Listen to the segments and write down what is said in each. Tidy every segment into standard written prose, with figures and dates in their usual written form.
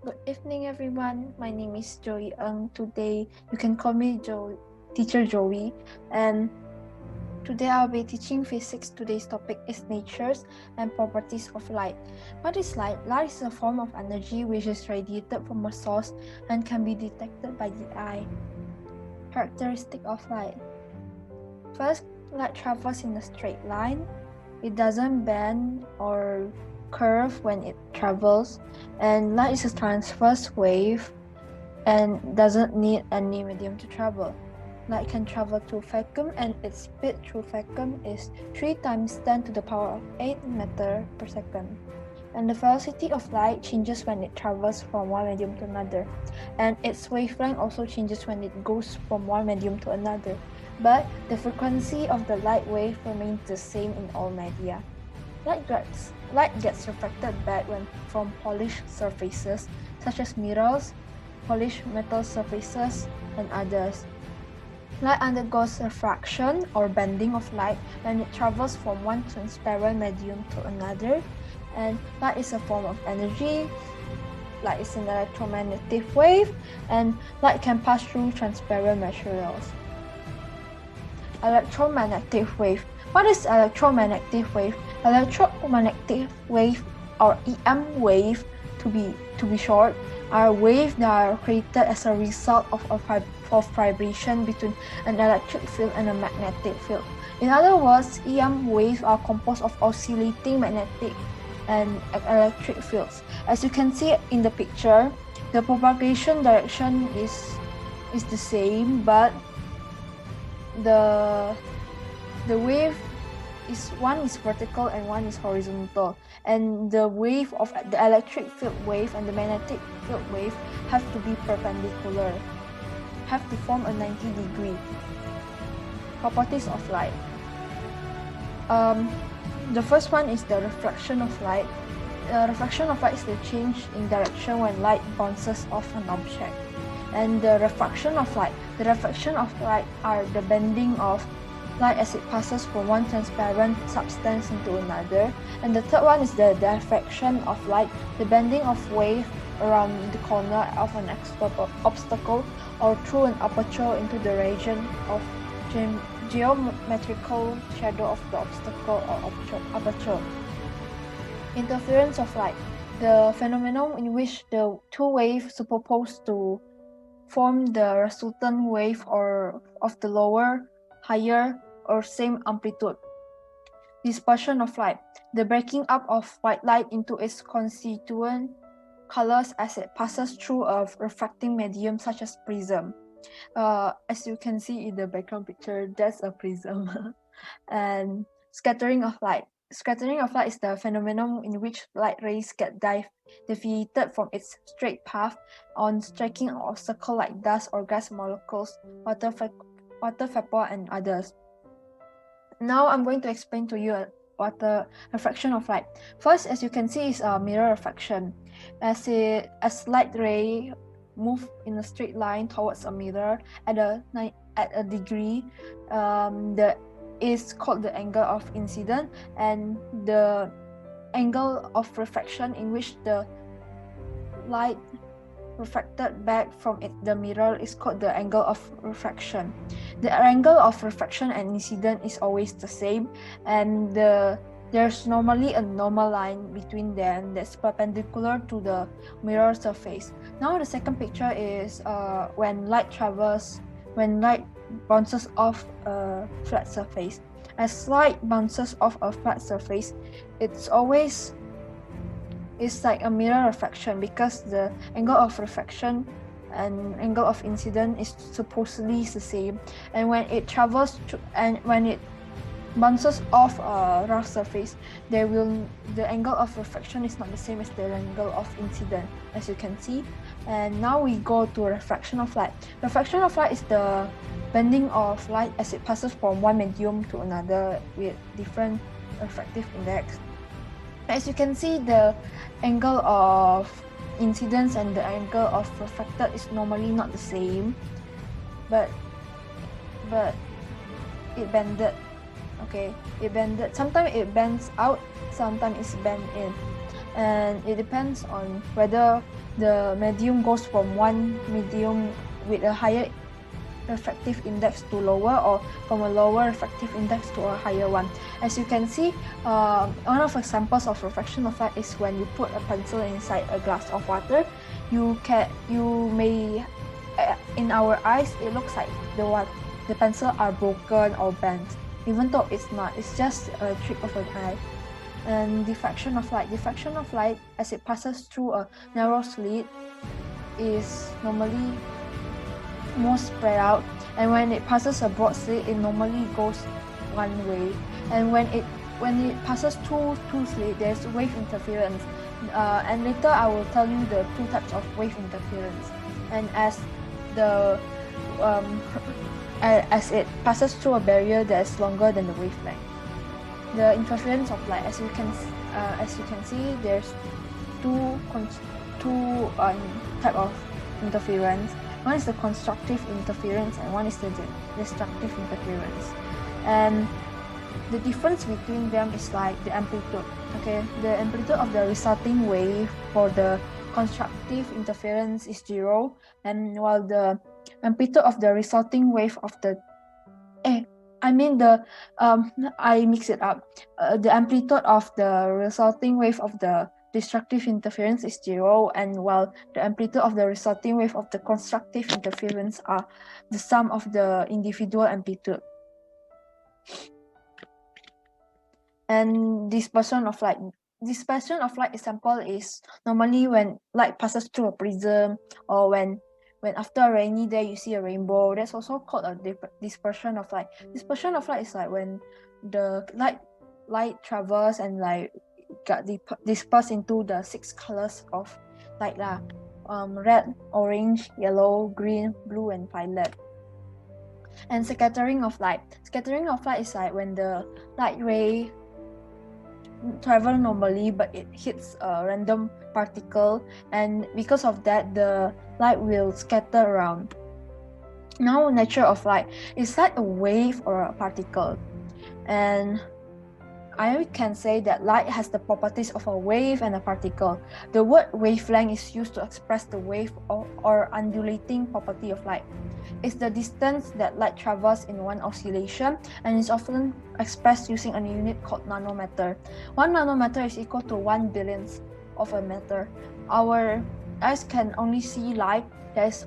Good evening, everyone. My name is Joey Ng. Today, you can call me Teacher Joey. And today, I'll be teaching physics. Today's topic is natures and properties of light. What is light? Light is a form of energy which is radiated from a source and can be detected by the eye. Characteristic of light. First, light travels in a straight line. It doesn't bend or curve when it travels, and light is a transverse wave and doesn't need any medium to travel. Light can travel through vacuum, and its speed through vacuum is 3 times 10 to the power of 8 meter per second. And the velocity of light changes when it travels from one medium to another, and its wavelength also changes when it goes from one medium to another, but the frequency of the light wave remains the same in all media. Light gets refracted back from polished surfaces such as mirrors, polished metal surfaces, and others. Light undergoes refraction or bending of light when it travels from one transparent medium to another, and light is a form of energy. Light is an electromagnetic wave, and light can pass through transparent materials. Electromagnetic wave. What is electromagnetic wave? Electromagnetic wave, or EM wave to be short, are waves that are created as a result of vibration between an electric field and a magnetic field. In other words, EM waves are composed of oscillating magnetic and electric fields. As you can see in the picture, the propagation direction is the same, but the wave is one is vertical and one is horizontal, and the wave of the electric field wave and the magnetic field wave have to be perpendicular, have to form a 90-degree. Properties of light. The first one is the refraction of light. Refraction of light is the change in direction when light bounces off an object. And the refraction of light. The refraction of light are the bending of light as it passes from one transparent substance into another. And the third one is the diffraction of light, the bending of wave around the corner of an obstacle or through an aperture into the region of geometrical shadow of the obstacle or aperture. Interference of light, the phenomenon in which the two waves superpose to form the resultant wave or of the lower, higher, or same amplitude. Dispersion of light, the breaking up of white light into its constituent colors as it passes through a refracting medium such as prism. As you can see in the background picture, that's a prism. And scattering of light. Scattering of light is the phenomenon in which light rays get deviated from its straight path on striking an obstacle like dust or gas molecules, water vapor, and others. Now I'm going to explain to you what the refraction of light. First, as you can see, is a mirror refraction. As light ray move in a straight line towards a mirror at a degree, is called the angle of incidence, and the angle of refraction in which the light refracted back from the mirror is called the angle of refraction. The angle of refraction and incidence is always the same, and there's normally a normal line between them that's perpendicular to the mirror surface. Now the second picture is when light bounces off a flat surface. As light bounces off a flat surface, it's like a mirror refraction, because the angle of refraction and angle of incidence is supposedly the same. And when it when it bounces off a rough surface, the angle of refraction is not the same as the angle of incidence, as you can see. And now we go to refraction of light. Refraction of light is the bending of light as it passes from one medium to another with different refractive index. As you can see, the angle of incidence and the angle of refracted is normally not the same, but it bended. Okay, it bended. Sometimes it bends out, sometimes it's bent in. and it depends on whether the medium goes from one medium with a higher refractive index to lower, or from a lower refractive index to a higher one. As you can see, one of examples of refraction of light is when you put a pencil inside a glass of water. You may in our eyes it looks like the pencil are broken or bent, even though it's not. It's just a trick of an eye. And diffraction of light. Diffraction of light, as it passes through a narrow slit, is normally more spread out, and when it passes a broad slit, it normally goes one way. And when it passes through two slits, there's wave interference. And later I will tell you the two types of wave interference. And as the as it passes through a barrier that is longer than the wavelength, the interference of light, as you can see, there's two type of interference. One is the constructive interference and one is the destructive interference. And the difference between them is like the amplitude. Okay, the amplitude of the resulting wave for the constructive interference is 0, and while the amplitude of the resulting wave of the I mix it up. The amplitude of the resulting wave of the destructive interference is 0, and while the amplitude of the resulting wave of the constructive interference are the sum of the individual amplitude. And dispersion of light. Dispersion of light example is normally when light passes through a prism, or when after a rainy day you see a rainbow. That's also called a dispersion of light. Dispersion of light is like when the light travels and like got dispersed into the 6 colors of light lah. Red, orange, yellow, green, blue, and violet. And scattering of light. Scattering of light is like when the light ray travel normally, but it hits a random particle, and because of that, the light will scatter around. Now, nature of light. Is light a wave or a particle? And I can say that light has the properties of a wave and a particle. The word wavelength is used to express the wave or undulating property of light. It's the distance that light travels in one oscillation, and is often expressed using a unit called nanometer. 1 nanometer is equal to 1 billionth of a meter. Our eyes can only see light that is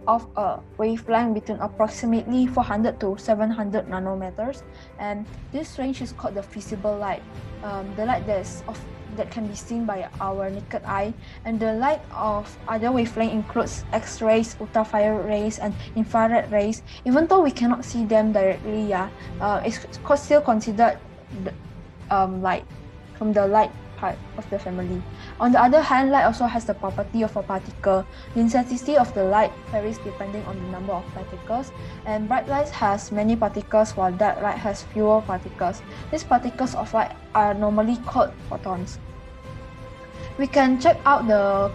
of a wavelength between approximately 400 to 700 nanometers, and this range is called the visible light, the light that can be seen by our naked eye. And the light of other wavelength includes X-rays, ultraviolet rays, and infrared rays. Even though we cannot see them directly, it's still considered light from the light part of the family. On the other hand, light also has the property of a particle. The intensity of the light varies depending on the number of particles, and bright light has many particles while dark light has fewer particles. These particles of light are normally called photons. We can check out the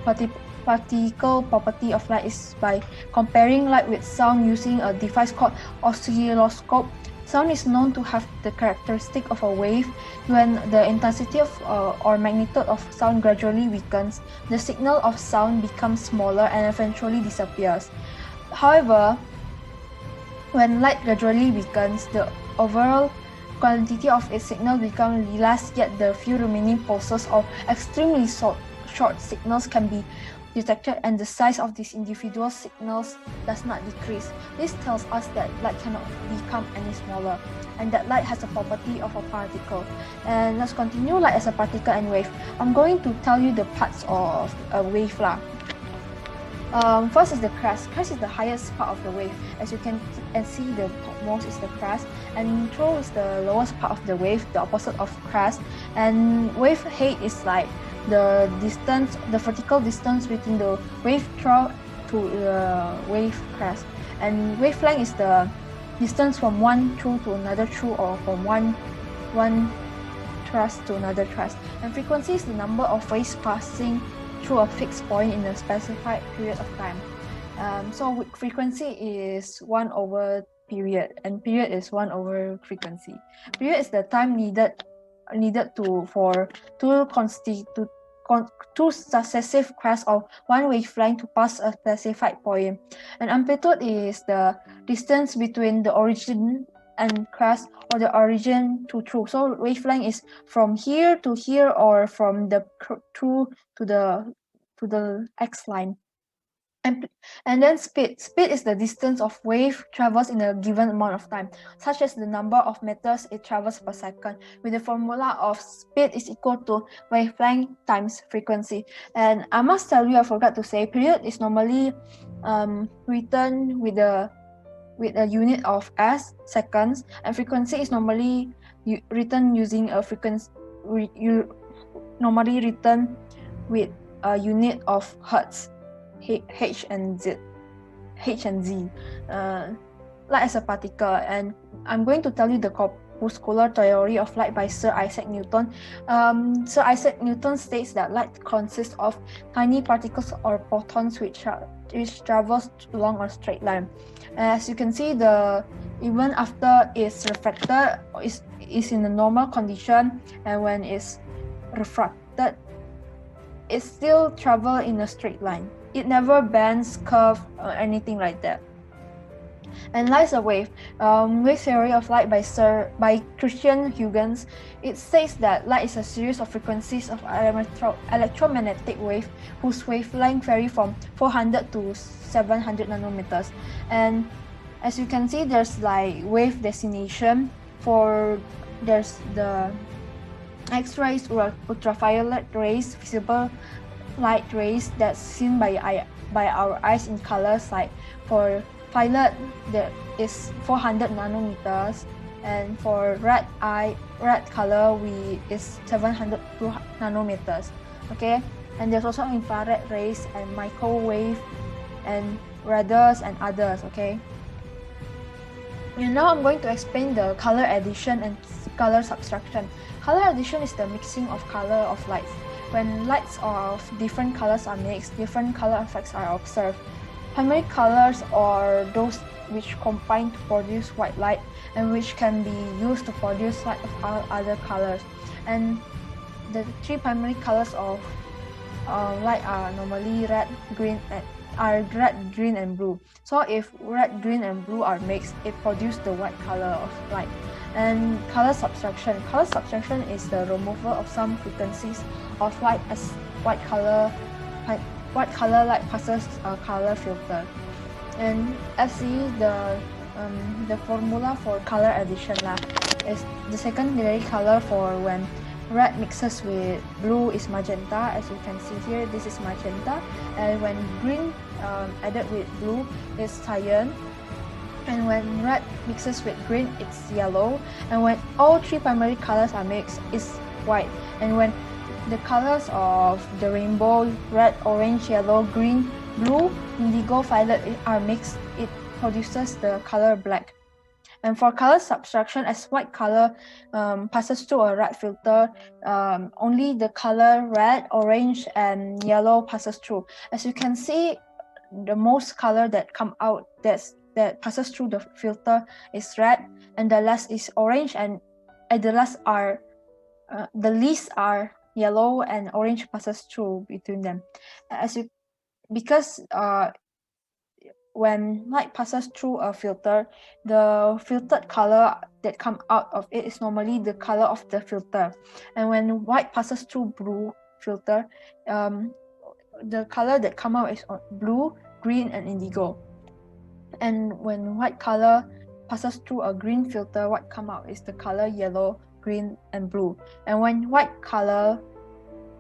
particle property of light is by comparing light with sound using a device called oscilloscope. Sound is known to have the characteristic of a wave. When the intensity of or magnitude of sound gradually weakens, the signal of sound becomes smaller and eventually disappears. However, when light gradually weakens, the overall quantity of its signal becomes less, yet the few remaining pulses or extremely short signals can be detected, and the size of these individual signals does not decrease. This tells us that light cannot become any smaller, and that light has a property of a particle. And let's continue light as a particle and wave. I'm going to tell you the parts of a wave lah. First is the crest. Crest is the highest part of the wave. As you can see, the topmost is the crest, and intro is the lowest part of the wave, the opposite of crest. And wave height is like the distance, the vertical distance between the wave trough to the wave crest. And wavelength is the distance from one true to another true, or from one thrust to another thrust. And frequency is the number of waves passing through a fixed point in a specified period of time. So frequency is 1 over period, and period is 1 over frequency. Period is the time needed to two successive crests of one wavelength to pass a specified point. And amplitude is the distance between the origin and crest, or the origin to true. So wavelength is from here to here, or from the true to the X line. And then speed. Speed is the distance of wave travels in a given amount of time, such as the number of meters it travels per second, with the formula of speed is equal to wavelength times frequency. And I must tell you, I forgot to say, period is normally written with a unit of s, seconds, and frequency is normally written using a frequency, normally written with a unit of hertz. H and Z, light as a particle. And I'm going to tell you the corpuscular theory of light by Sir Isaac Newton. Sir Isaac Newton states that light consists of tiny particles or photons which travels along a straight line. As you can see, even after it's refracted, is in a normal condition, and when it's refracted, it still travels in a straight line. It never bends, curves, or anything like that. And light is a wave. Wave theory of light by Christian Huygens. It states that light is a series of frequencies of electromagnetic wave whose wavelength vary from 400 to 700 nanometers. And as you can see, there's like wave designation for there's the X-rays or ultraviolet rays, visible light rays that's seen by our eyes in colors. Like for violet, there is 400 nanometers, and for red color is 700 nanometers. Okay, and there's also infrared rays and microwave and radars and others. Okay, and now I'm going to explain the color addition and color subtraction. Color addition is the mixing of color of lights. When lights of different colors are mixed, different color effects are observed. Primary colors are those which combine to produce white light, and which can be used to produce light of all other colors. And the three primary colors of light are normally red, green, and blue. So if red, green, and blue are mixed, it produces the white color of light. And color subtraction. Color subtraction is the removal of some frequencies of light as white color light passes a color filter. And let's see the formula for color addition is the secondary color for when red mixes with blue is magenta. As you can see here, this is magenta, and when green added with blue is cyan, and when red mixes with green it's yellow, and when all three primary colors are mixed it's white. And when the colors of the rainbow, red, orange, yellow, green, blue, indigo, violet are mixed, it produces the color black. And for color subtraction, as white color passes through a red filter, only the color red, orange, and yellow passes through. As you can see, the most color that come out that passes through the filter is red, and the last is orange, and the least are yellow, and orange passes through between them. Because when light passes through a filter, the filtered color that come out of it is normally the color of the filter. And when white passes through blue filter, the color that come out is blue, green, and indigo. And when white color passes through a green filter, what come out is the color yellow, green, and blue. And when white color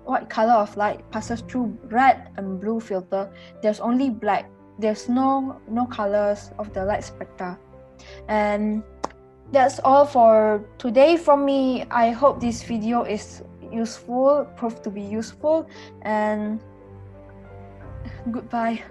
of light passes through red and blue filter, there's only black. There's no colors of the light spectra. And that's all for today from me. I hope this video is useful, proved to be useful, and goodbye.